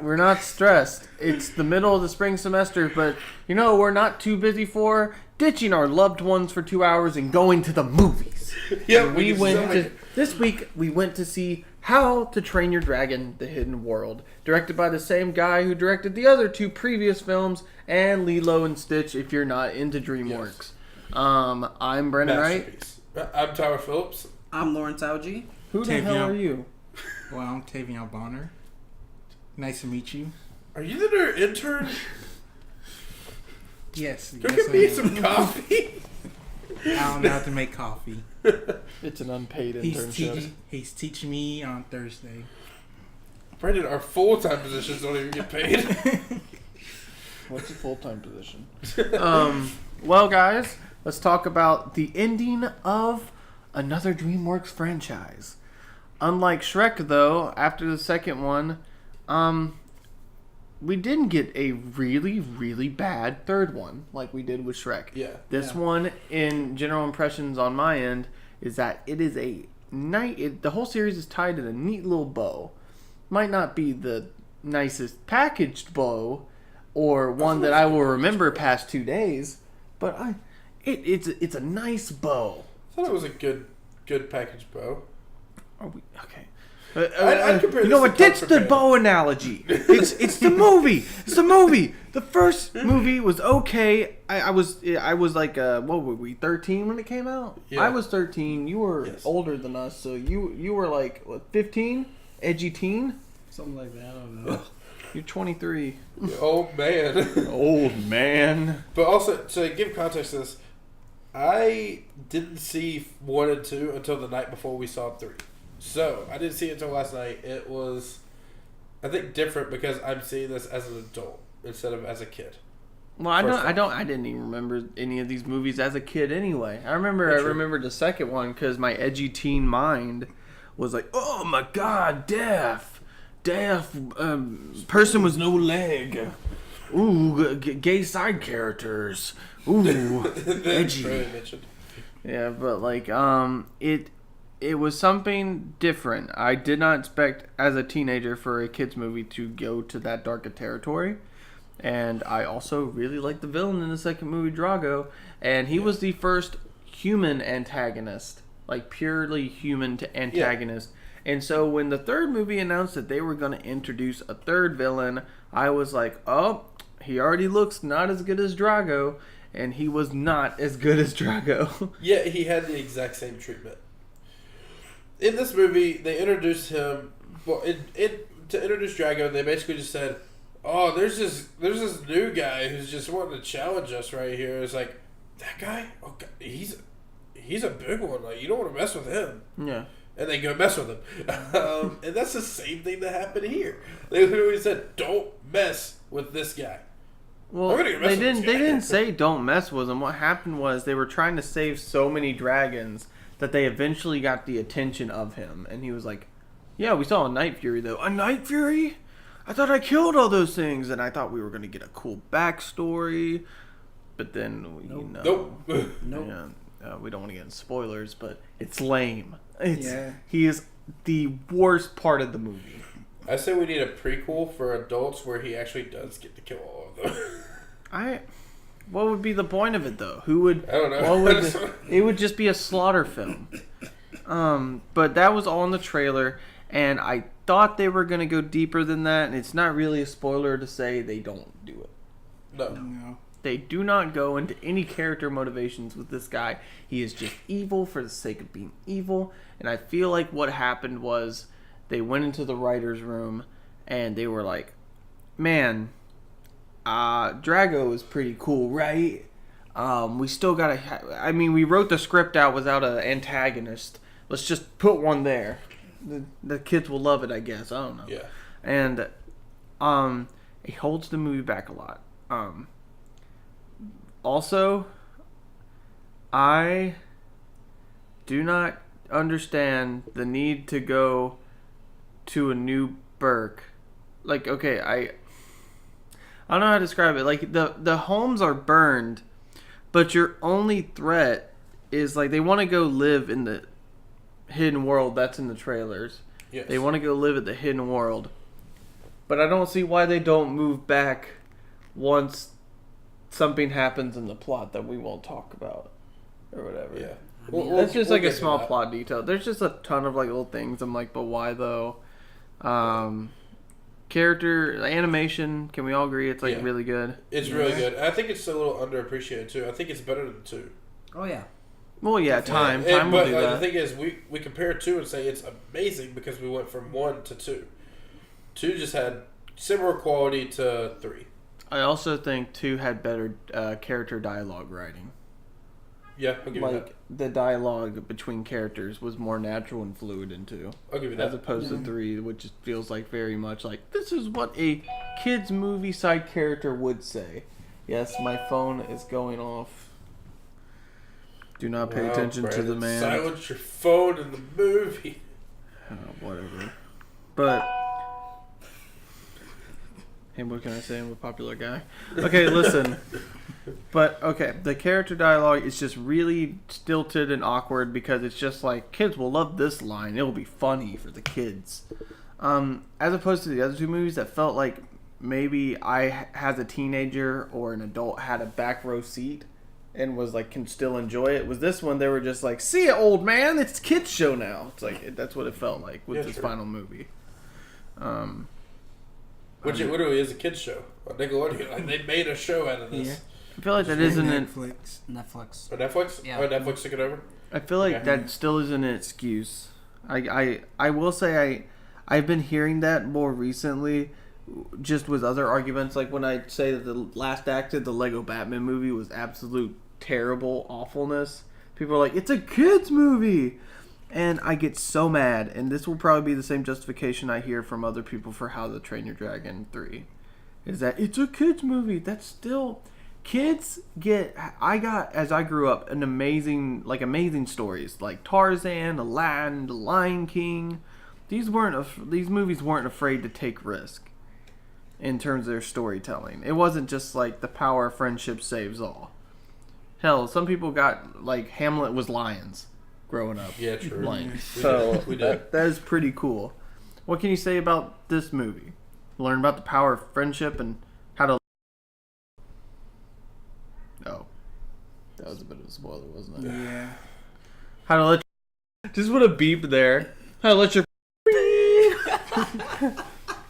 We're not stressed. It's the middle of the spring semester, but we're not too busy for ditching our loved ones for 2 hours and going to the movies. Yeah, this week we went to see How to Train Your Dragon: The Hidden World, directed by the same guy who directed the other 2 previous films, and Lilo and Stitch if you're not into DreamWorks. Yes. I'm Brendan Wright. I'm Tyler Phillips. I'm Lawrence Algie. Who the hell are you? Well, I'm Tavion Bonner. Nice to meet you. Are you the new intern? Yes. Give me some coffee. I don't know how to make coffee. It's an unpaid internship. He's teaching me on Thursday. Brendan, our full-time positions don't even get paid. What's a full-time position? Well, guys, let's talk about the ending of another DreamWorks franchise. Unlike Shrek, though, after the second one, we didn't get a really, really bad third one like we did with Shrek. Yeah. This one, in general impressions on my end, is that it is the whole series is tied in a neat little bow. Might not be the nicest packaged bow, or one that I will remember past 2 days, but it's a nice bow. I thought it was a good packaged bow. Are we okay? I'd compare this what? to Ditch the Contraband. bow analogy. It's the movie. It's the movie. The first movie was okay. I was like what were we, 13 when it came out? Yeah. I was 13. You were older than us, so you were like what, 15, edgy teen, Something like that. I don't know. You're 23. Old man. Old man. But also, to give context to this, I didn't see 1 and 2 until the night before we saw 3. So, I didn't see it until last night. It was, I think, different because I'm seeing this as an adult instead of as a kid. Well, I didn't even remember any of these movies as a kid anyway. I remembered the second one because my edgy teen mind was like, oh my god, death, person with no leg, ooh, gay side characters, ooh, edgy. Yeah, but like, it was something different. I did not expect as a teenager for a kids movie to go to that dark a territory. And I also really liked the villain in the second movie, Drago, and he was the first human antagonist, like purely human antagonist. Yeah. And so when the third movie announced that they were going to introduce a third villain, I was like, oh, he already looks not as good as Drago, and he was not as good as Drago. Yeah, he had the exact same treatment. In this movie, they introduced him. Well, to introduce Drago, they basically just said, "Oh, there's this new guy who's just wanting to challenge us right here." It's like, that guy? Oh, God, he's a big one. Like, you don't want to mess with him. Yeah. And they go mess with him. And that's the same thing that happened here. They literally said, "Don't mess with this guy." Well, they didn't say don't mess with him. What happened was they were trying to save so many dragons that they eventually got the attention of him, and he was like, "Yeah, we saw a Night Fury though. A Night Fury? I thought I killed all those things, and I thought we were gonna get a cool backstory, but then Nope. Yeah, we don't want to get in spoilers, but it's lame. Yeah. He is the worst part of the movie. I say we need a prequel for adults where he actually does get to kill all of them. What would be the point of it, though? Who would? I don't know. It would just be a slaughter film. But that was all in the trailer, and I thought they were going to go deeper than that, and it's not really a spoiler to say they don't do it. No. They do not go into any character motivations with this guy. He is just evil for the sake of being evil, and I feel like what happened was they went into the writer's room, and they were like, man, Drago is pretty cool, right? We still gotta. We wrote the script out without an antagonist. Let's just put one there. The kids will love it, I guess. I don't know. Yeah. And it holds the movie back a lot. Also, I do not understand the need to go to a new Burke. Like, okay, I don't know how to describe it. Like, the homes are burned, but your only threat is, like, they want to go live in the hidden world that's in the trailers. Yes. They want to go live at the hidden world. But I don't see why they don't move back once something happens in the plot that we won't talk about or whatever. Yeah. That's just like a get to small that. plot detail. There's just a ton of like little things. I'm like, but why though? Character animation. Can we all agree it's like Yeah. really good? It's really good. I think it's a little underappreciated too. I think it's better than 2. Oh yeah. Well, yeah, time will but do like, that. the thing is, we compare 2 and say it's amazing because we went from 1 to 2. 2 just had similar quality to 3. I also think 2 had better character dialogue writing. Yeah, I'll give you that. Like the dialogue between characters was more natural and fluid in 2, I'll give you as that. opposed to 3, which just feels like very much like this is what a kids movie side character would say. Yes, my phone is going off. Do not pay Wow, attention to the Brandon, man. Silence your phone in the movie. Whatever. But hey, what can I say? I'm a popular guy. Okay, listen. But okay, the character dialogue is just really stilted and awkward because it's just like kids will love this line. It'll be funny for the kids. As opposed to the other 2 movies that felt like maybe I, as a teenager or an adult, had a back row seat and was like can still enjoy it. Was this one they were just like, see ya, old man, it's kids show now. It's like that's what it felt like with this final movie. Which it literally is a kids show on Nickelodeon. Like they made a show out of this. Yeah. I feel like that isn't an, Netflix. Netflix. On Netflix? Yeah. Oh, Netflix took it over? I feel like Okay. that still isn't an excuse. I will say I've been hearing that more recently, just with other arguments. Like when I say that the last act of the Lego Batman movie was absolute terrible awfulness, people are like, it's a kids movie, and I get so mad. And this will probably be the same justification I hear from other people for How to Train Your Dragon 3, is that it's a kids movie. That's still. Kids get. I got as I grew up an amazing stories like Tarzan, Aladdin, The Lion King. These movies weren't afraid to take risk in terms of their storytelling. It wasn't just like the power of friendship saves all. Hell, some people got like Hamlet was lions growing up. Yeah, true. Like, We so did. We did. that is pretty cool. What can you say about this movie? Learn about the power of friendship and how to. Oh, that was a bit of a spoiler, wasn't it? Yeah. How to let just put a beep there. How to let your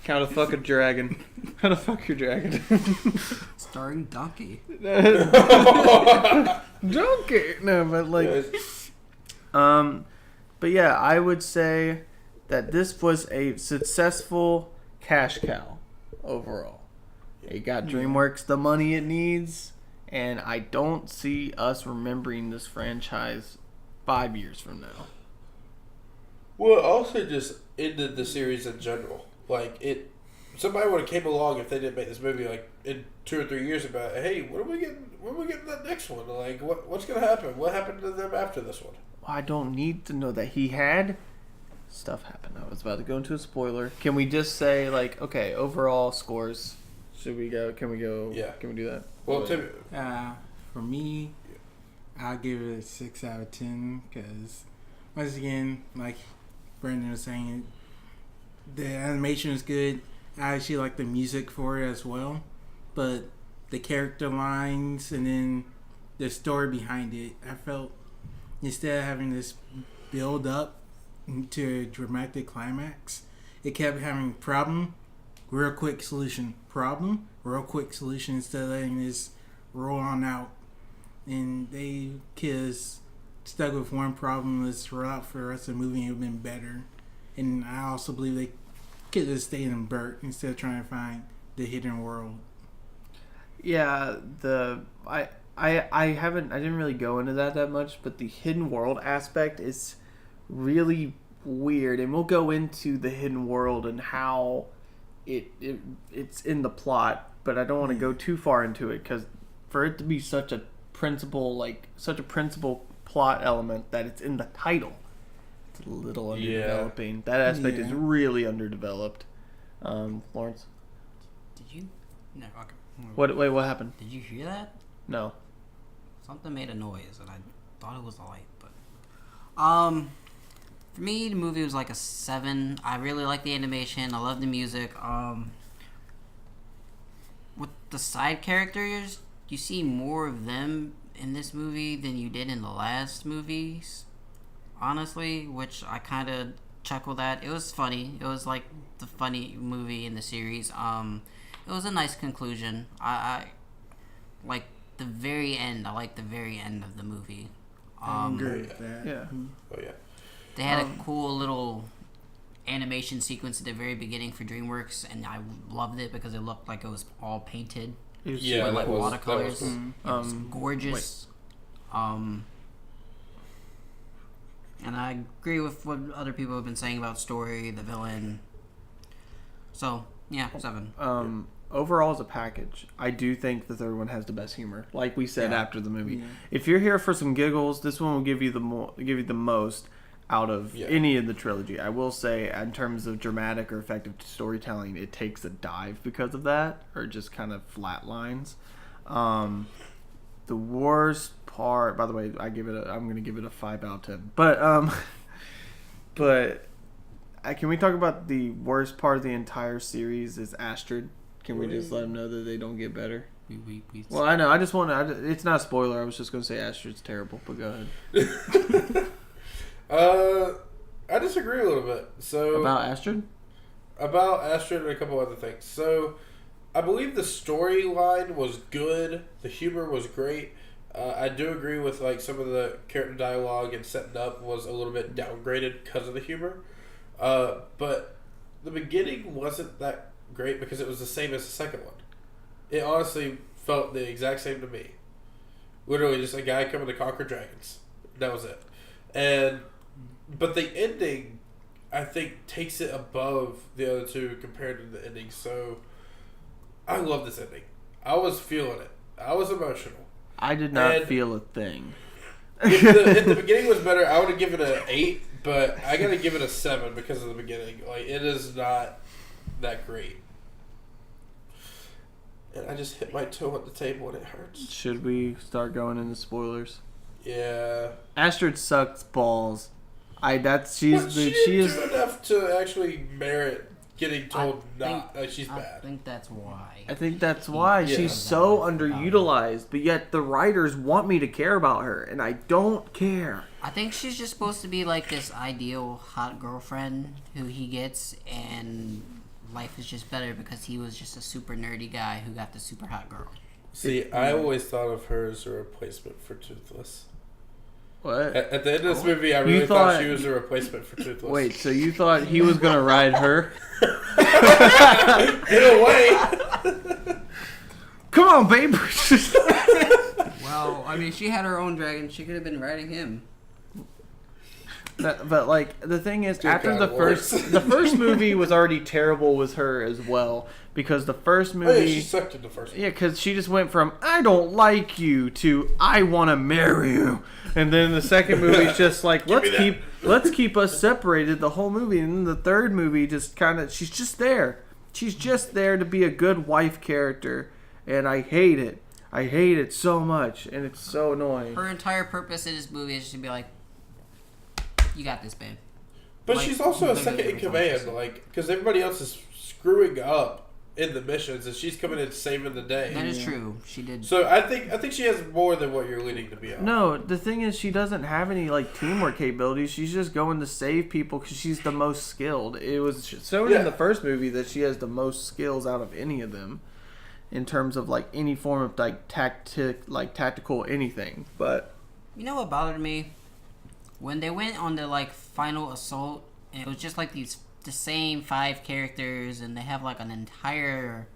how to fuck a dragon. How to fuck your dragon. Starring Donkey. Donkey. No, but like, but yeah, I would say that this was a successful cash cow overall. It got DreamWorks the money it needs. And I don't see us remembering this franchise 5 years from now. Well, it also just ended the series in general. Like somebody would have came along if they didn't make this movie like in 2 or 3 years about, hey, when are we getting that next one? Like what's gonna happen? What happened to them after this one? I don't need to know that he had stuff happen. I was about to go into a spoiler. Can we just say like, okay, overall scores? Should we go? Can we go? Yeah. Can we do that? Well, Tim, For me, I'll give it a 6 out of 10 because, once again, like Brandon was saying, the animation is good. I actually like the music for it as well, but the character lines and then the story behind it, I felt instead of having this build up to a dramatic climax, it kept having problem, real quick solution, problem, real quick solution instead of letting this roll on out. And they kids stuck with one problem throughout for the rest of the movie. It would have been better. And I also believe they could have stayed in Bert instead of trying to find the hidden world. Yeah, I didn't really go into that much, but the hidden world aspect is really weird, and we'll go into the hidden world and how it's in the plot, but I don't want to go too far into it because for it to be such a principal plot element that it's in the title, it's a little underdeveloping. That aspect is really underdeveloped. Lawrence, Did you? No. Okay. what happened? Did you hear that? No. Something made a noise, and I thought it was the light. But for me, the movie was like a 7. I really like the animation. I love the music. the side characters, you see more of them in this movie than you did in the last movies. Honestly, which I kind of chuckled at. It was funny. It was like the funny movie in the series. It was a nice conclusion. I like the very end. I like the very end of the movie. I agree with that. Yeah. Oh yeah. They had a cool little animation sequence at the very beginning for DreamWorks, and I loved it because it looked like it was all painted. Yeah, with like that was watercolors. cool. It was gorgeous. And I agree with what other people have been saying about story, the villain. So yeah, 7. Overall, as a package, I do think the third one has the best humor. Like we said after the movie, Yeah. if you're here for some giggles, this one will give you the most out of any of the trilogy. I will say, in terms of dramatic or effective storytelling, it takes a dive because of that, or just kind of flat lines. The worst part, by the way, I'm going to give it a 5 out of 10. But can we talk about the worst part of the entire series is Astrid? Can we just let them know that they don't get better? Well, I know. I just want to. It's not a spoiler. I was just going to say Astrid's terrible, but go ahead. I disagree a little bit. So About Astrid and a couple other things. So I believe the storyline was good. The humor was great. I do agree with like some of the character dialogue and setting up was a little bit downgraded because of the humor. But the beginning wasn't that great because it was the same as the second one. It honestly felt the exact same to me. Literally just a guy coming to conquer dragons. That was it. But the ending, I think, takes it above the other two compared to the ending. So I love this ending. I was feeling it. I was emotional. I did not feel a thing. If the beginning was better, I would have given it an 8, but I gotta give it a 7 because of the beginning. Like, it is not that great. And I just hit my toe on the table and it hurts. Should we start going into spoilers? Yeah. Astrid sucks balls. She She is do enough to actually merit getting told she's I bad. think that's why. I think that's why Yeah. she's so underutilized, but yet the writers want me to care about her, and I don't care. I think she's just supposed to be like this ideal hot girlfriend who he gets, and life is just better because he was just a super nerdy guy who got the super hot girl. See, I always thought of her as a replacement for Toothless. What? At the end of this movie, I really thought she was a replacement for Toothless. Wait, so you thought he was gonna ride her? In a way. Come on, babe. Well, I mean, she had her own dragon. She could have been riding him. But like the thing is, Good after God, the Lawrence. first movie was already terrible with her as well, because the first Oh, movie, yeah, she sucked in the first one. yeah, because she just went from "I don't like you" to "I want to marry you," and then the second movie's just like let's keep us separated the whole movie, and then the third movie just kind of she's just there to be a good wife character, and I hate it so much, and it's so annoying. Her entire purpose in this movie is just to be like, "You got this, babe." But Like, she's also a literally second in every time command, she's- like, because everybody else is screwing up in the missions, and she's coming in saving the day. That is true. She did. So I think she has more than what you're leading to be on. No, the thing is, she doesn't have any like teamwork capabilities. She's just going to save people because she's the most skilled. It was shown in the first movie that she has the most skills out of any of them, in terms of like any form of like tactical anything. But You know what bothered me? When they went on the like final assault, and it was just like the same 5 characters, and they have like an entire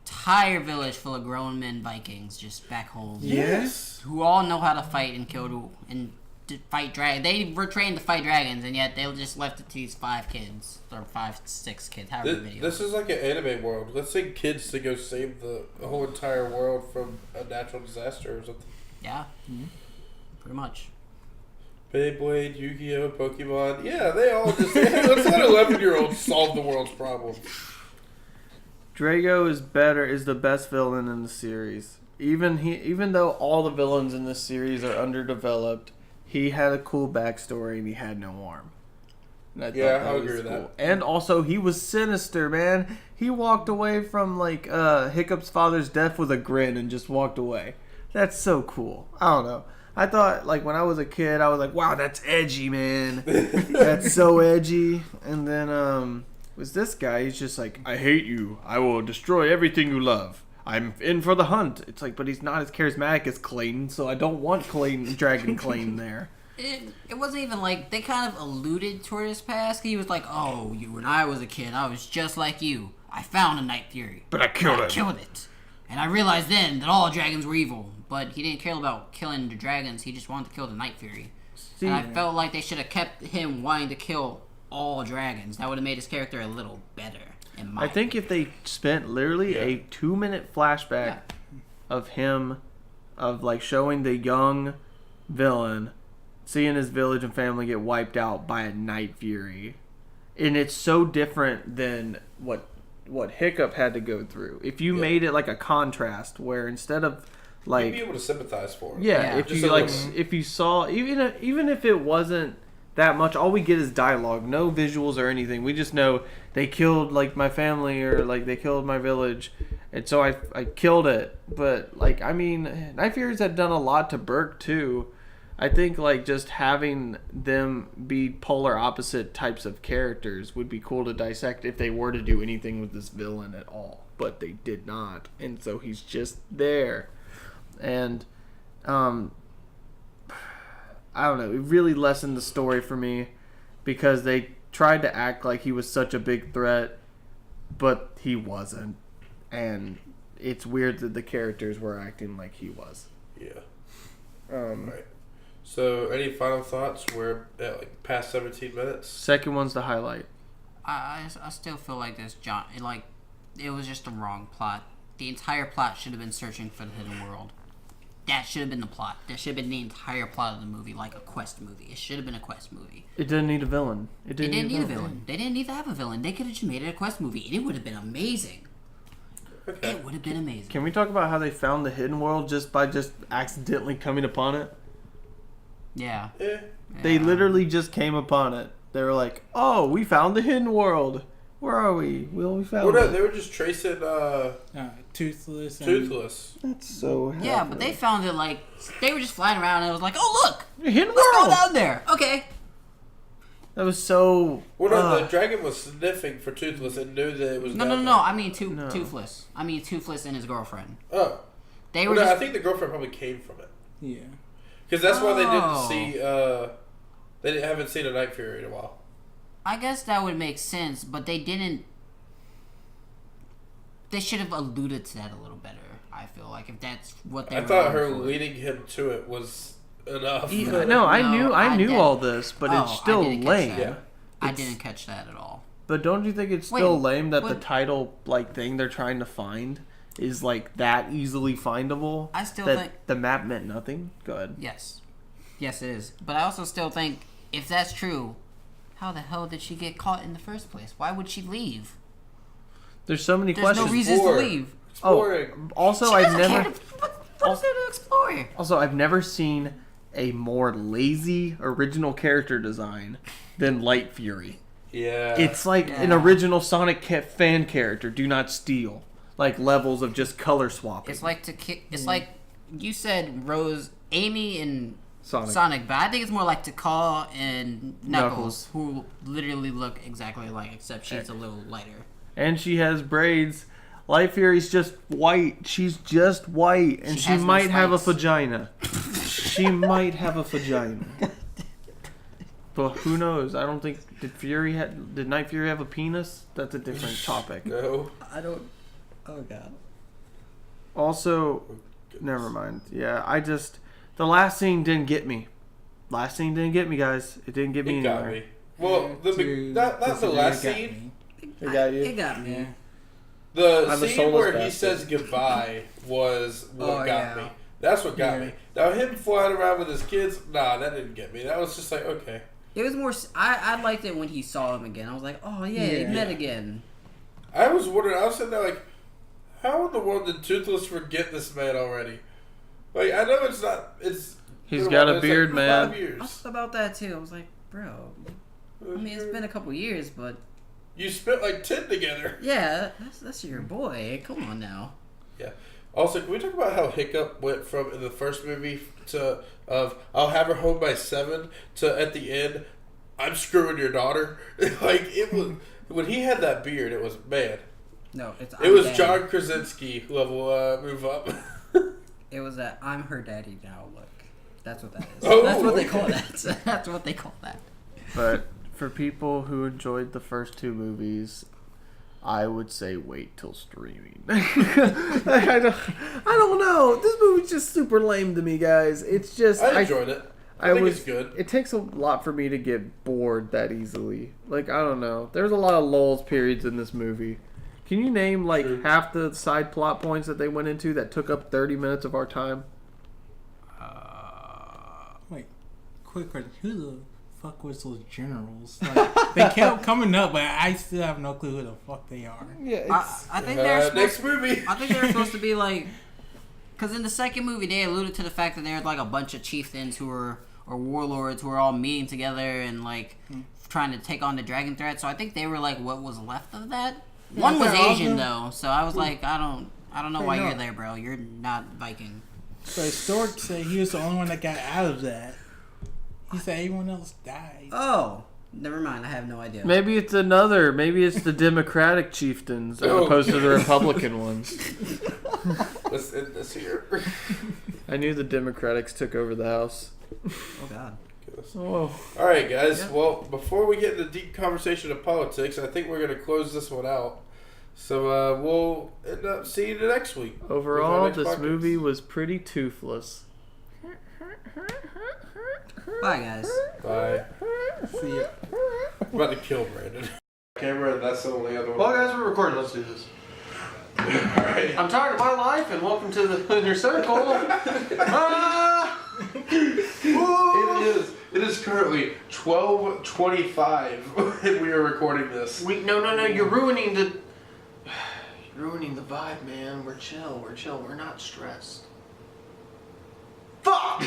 village full of grown men Vikings just back home. Yes. Who all know how to fight and kill and to fight dragons. They were trained to fight dragons, and yet they just left it to these 5 kids or 6 kids. However many. This is like an anime world. Let's send kids to go save the whole entire world from a natural disaster or something. Yeah. Pretty much. Beyblade, Yu-Gi-Oh, Pokemon. Yeah, they all just let's let 11-year-olds solve the world's problems. Drago is the best villain in the series. Even though all the villains in this series are underdeveloped, he had a cool backstory and he had no arm. And I thought Yeah, that I'll was agree with cool. that. And also, he was sinister, man. He walked away from like Hiccup's father's death with a grin and just walked away. That's so cool. I don't know. I thought, like, when I was a kid, I was like, wow, that's edgy, man. That's so edgy. And then, was this guy, he's just like, I hate you. I will destroy everything you love. I'm in for the hunt. It's like, but he's not as charismatic as Clayton, so I don't want Dragon Clayton there. It wasn't even like they kind of alluded toward his past. He was like, "Oh, when I was a kid, I was just like you. I found a Night Fury, But I killed I it. killed it, and I realized then that all dragons were evil. But he didn't care about killing the dragons. He just wanted to kill the Night Fury. See, And I felt like they should have kept him wanting to kill all dragons. That would have made his character a little better. I think if they spent literally a 2-minute flashback Yeah. of him, of like showing the young villain, seeing his village and family get wiped out by a Night Fury, and it's so different than what Hiccup had to go through. If you made it like a contrast, where instead of You'd like be able to sympathize for him. Yeah. if Just you a like, little. if you saw even if it wasn't that much, all we get is dialogue, no visuals or anything. We just know they killed like my family or like they killed my village, and so I killed it. But like, I mean, Night Furies had done a lot to Burke too. I think like just having them be polar opposite types of characters would be cool to dissect if they were to do anything with this villain at all, but they did not, and so he's just there. And I don't know, it really lessened the story for me because they tried to act like he was such a big threat, but he wasn't. And it's weird that the characters were acting like he was. Yeah. Um, Right. So, any final thoughts? We're at like past 17 minutes. Second one's the highlight. I still feel like it was just the wrong plot. The entire plot should have been searching for the hidden world. That should have been the plot. That should have been the entire plot of the movie, like a quest movie. It should have been a quest movie. It didn't need a villain. They didn't need a villain. They didn't need to have a villain. They could have just made it a quest movie, and it would have been amazing. Okay. It would have been amazing. Can we talk about how they found the hidden world just by just accidentally coming upon it? Yeah. Eh. They Yeah. literally just came upon it. They were like, "Oh, we found the hidden world. Where are we? Well, we found Well, no, it." they were just tracing Toothless. And Toothless. That's so. Yeah, but they found it like they were just flying around, and it was like, "Oh look, The hidden let's go world. down there." Okay. That was so. Well, no, the dragon was sniffing for Toothless and knew that it was. No, down no. there. I mean No. Toothless. I mean Toothless and his girlfriend. Oh. They Well, were no, I just. think the girlfriend probably came from it. Yeah. Because that's why they didn't Oh. see. They haven't seen a Night Fury in a while. I guess that would make sense, but they didn't. They should have alluded to that a little better. I feel like if that's what they. I were thought her going for. leading him to it was enough. No, I knew did- all this, but Oh, it's I still didn't catch lame. that. Yeah. I didn't catch that at all. But don't you think it's Wait, still lame that the what- title like thing they're trying to find is like that easily findable? I still that think- the map meant nothing. Go ahead. Yes, it is. But I also still think if that's true, how the hell did she get caught in the first place? Why would she leave? There's so many There's questions. no reason to Explore. leave. Exploring. Also, She I've doesn't never. care to- what is there to explore? Also, I've never seen a more lazy original character design than Light Fury. Yeah. It's like an Yeah. original Sonic fan character. Do not steal. Like levels of just color swapping. It's like to kick. It's like you said, Rose, Amy, and Sonic. Sonic. But I think it's more like Tikal and Knuckles. Knuckles, who literally look exactly alike, except she's a little lighter. And she has braids. Light Fury's just white. She's just white, and She she has no might have a spikes. vagina. She might have a vagina. But who knows? I don't think did Night Fury have a penis? That's a different topic. No. I don't. Oh god. Also, never mind. Yeah, the last scene didn't get me. Last scene didn't get me, guys. It didn't get me It got anywhere. me. Well, not the last scene. It got you. It got me. Yeah. The I'm a scene soulless where he bastard. says goodbye was what Oh, got yeah. me. That's what got Yeah. me. Now him flying around with his kids, nah, that didn't get me. That was just like, okay. It was more. I liked it when he saw him again. I was like, oh yeah, they Yeah. met again. I was wondering. I was sitting there like, how in the world did Toothless forget this man already? Like, I know it's not. It's. He's been got while, a but it's beard, like man. 5 years. I thought about that too. I was like, bro, I mean, it's been a couple years, but You spent like 10 together. yeah, that's your boy. Come on now. Yeah. Also, can we talk about how Hiccup went from in the first movie to I'll have her home by 7 to at the end I'm screwing your daughter. Like it was when he had that beard, it was man. No, it's It was John Krasinski level move up. It was that I'm her daddy now look. That's what that is. Oh, That's what they okay. call that. That's what they call that. But for people who enjoyed the first two movies, I would say wait till streaming. I don't know. This movie's just super lame to me, guys. It's just I enjoyed it. I think it's good. It takes a lot for me to get bored that easily. Like I don't know. There's a lot of lulls periods in this movie. Can you name like half the side plot points that they went into that took up 30 minutes of our time? Wait, quick question. Who the fuck was those generals? Like, they kept coming up, but I still have no clue who the fuck they are. Yeah, I think they're Next supposed. movie. I think they're supposed to be like, because in the second movie they alluded to the fact that there's like a bunch of chieftains who are or warlords who are all meeting together and like trying to take on the dragon threat. So I think they were like what was left of that. One was Asian though, so I was like, I don't know why you're there, bro. You're not Viking. But Stork said he was the only one that got out of that. He said everyone else died. Oh, never mind. I have no idea. maybe it's the Democratic chieftains as opposed to the Republican ones. Let's end this here. I knew the Democrats took over the House. Oh God. Oh. All right, guys. Yeah. Well, before we get into deep conversation of politics, I think we're going to close this one out. So we'll end up seeing you next week. Overall, With our this next podcast. movie was pretty toothless. Bye, guys. Bye. See ya. I'm about to kill Brandon. Camera, that's the only other one. Well, guys, we're recording. Let's do this. All right. I'm tired of my life, and welcome to the Inner Circle. It is currently 12:25 and we are recording this. No. You're ruining the vibe, man. We're chill. We're not stressed. Fuck!